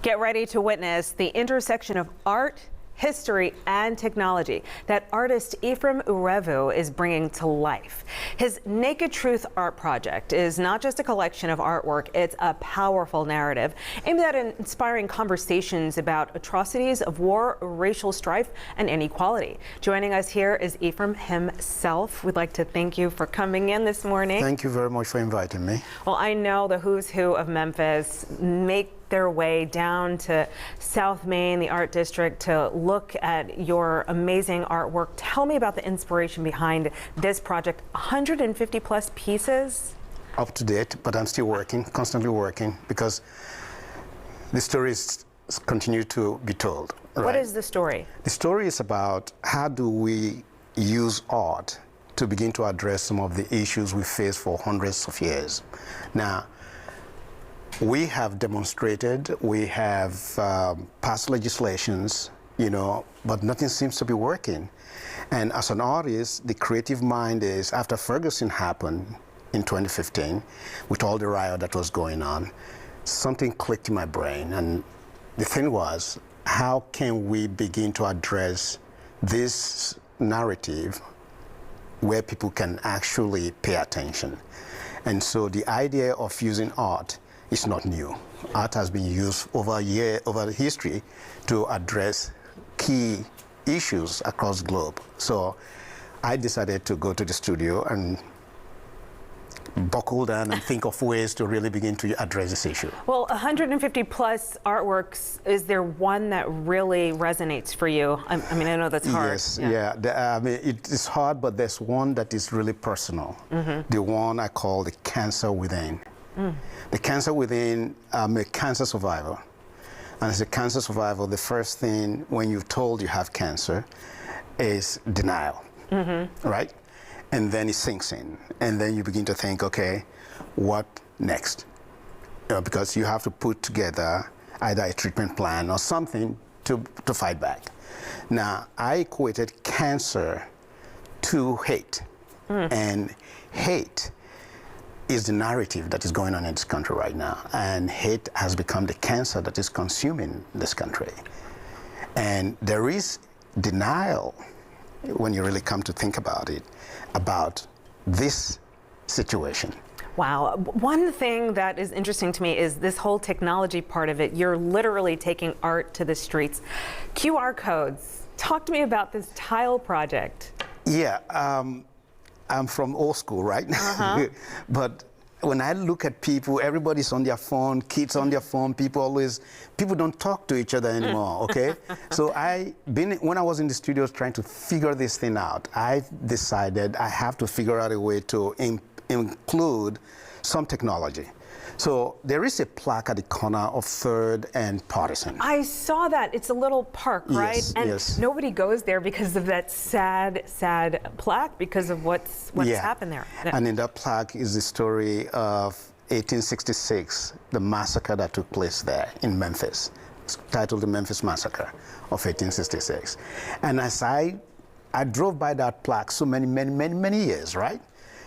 Get ready to witness the intersection of art, history, and technology that artist Ephraim Urevu is bringing to life. His Naked Truth art project is not just a collection of artwork, it's a powerful narrative aimed at inspiring conversations about atrocities of war, racial strife, and inequality. Joining us here is Ephraim himself. We'd like to thank you for coming in this morning. Thank you very much for inviting me. Well, I know the who's who of Memphis make their way down to South Main, the art district, to look at your amazing artwork. Tell me about the inspiration behind this project. 150 plus pieces? Up to date, but I'm still working, constantly working, because the stories continue to be told. Right? What is the story? The story is about how do we use art to begin to address some of the issues we face for hundreds of years. Now, we have demonstrated, we have passed legislations, but nothing seems to be working. And as an artist, the creative mind is, after Ferguson happened in 2015, with all the riot that was going on, something clicked in my brain. And the thing was, how can we begin to address this narrative where people can actually pay attention? And so the idea of using art is not new. Art has been used over history to address key issues across the globe. So I decided to go to the studio and buckle down and think of ways to really begin to address this issue. Well, 150 plus artworks, is there one that really resonates for you? I mean, I know that's hard. Yes, yeah. I mean, it is hard, but there's one that is really personal. The one I call The Cancer Within. The Cancer Within, I'm a cancer survivor. And as a cancer survivor, the first thing when you're told you have cancer is denial, right? And then it sinks in. And then you begin to think, okay, what next? Because you have to put together either a treatment plan or something to fight back. Now, I equated cancer to hate. And hate is the narrative that is going on in this country right now. And hate has become the cancer that is consuming this country. And there is denial, when you really come to think about it, about this situation. Wow. One thing that is interesting to me is this whole technology part of it. You're literally taking art to the streets. QR codes. Talk to me about this tile project. Yeah. I'm from old school, right? But when I look at people, everybody's on their phone, kids on their phone, people don't talk to each other anymore, okay? So when I was in the studios trying to figure this thing out, I decided I have to figure out a way to include some technology. So there is a plaque at the corner of 3rd and Partisan. I saw that. It's a little park, right? Yes, and yes. Nobody goes there because of that sad, sad plaque, because of what's happened there. And in that plaque is the story of 1866, the massacre that took place there in Memphis. It's titled The Memphis Massacre of 1866. And as I drove by that plaque so many years, right?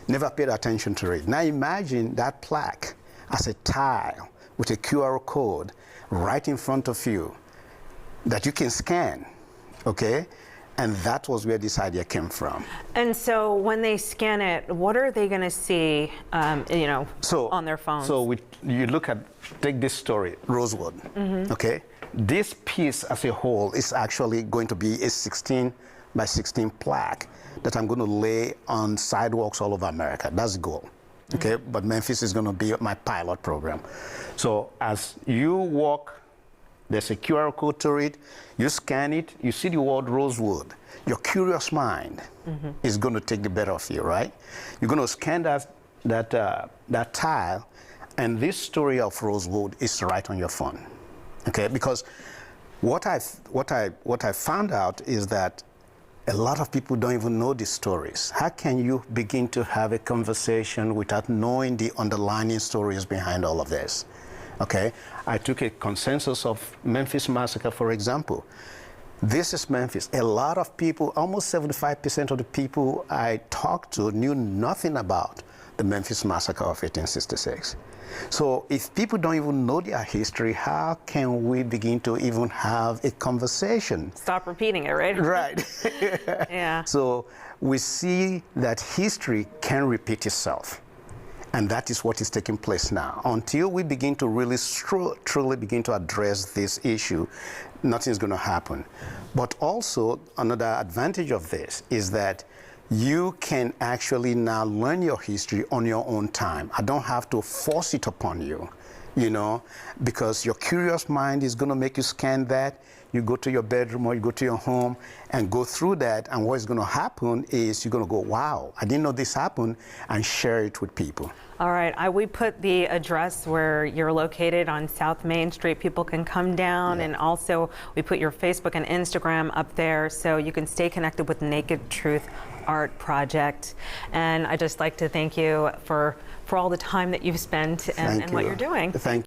Never paid attention to it. Now imagine that plaque as a tile with a QR code right in front of you that you can scan, okay? And that was where this idea came from. And so when they scan it, what are they gonna see, on their phones? So you take this story, Rosewood, okay? This piece as a whole is actually going to be a 16 by 16 plaque that I'm gonna lay on sidewalks all over America. That's the goal. Okay, but Memphis is going to be my pilot program. So as you walk, there's a QR code to it, you scan it, you see the word Rosewood. Your curious mind is going to take the better of you, right? You're going to scan that tile, and this story of Rosewood is right on your phone. Okay, because what I found out is that a lot of people don't even know these stories. How can you begin to have a conversation without knowing the underlying stories behind all of this? Okay, I took a consensus of Memphis Massacre, for example. This is Memphis. A lot of people, almost 75% of the people I talked to knew nothing about the Memphis Massacre of 1866. So if people don't even know their history, how can we begin to even have a conversation? Stop repeating it, right? Right. Yeah. So we see that history can repeat itself. And that is what is taking place now. Until we begin to really truly begin to address this issue, nothing's going to happen. But also, another advantage of this is that you can actually now learn your history on your own time. I don't have to force it upon you, you know, because your curious mind is going to make you scan that. You go to your bedroom or you go to your home and go through that, and what's going to happen is you're going to go, wow, I didn't know this happened, and share it with people. All right, we put the address where you're located on South Main Street. People can come down, and also we put your Facebook and Instagram up there so you can stay connected with Naked Truth Art Project. And I'd just like to thank you for all the time that you've spent and what you're doing. Thank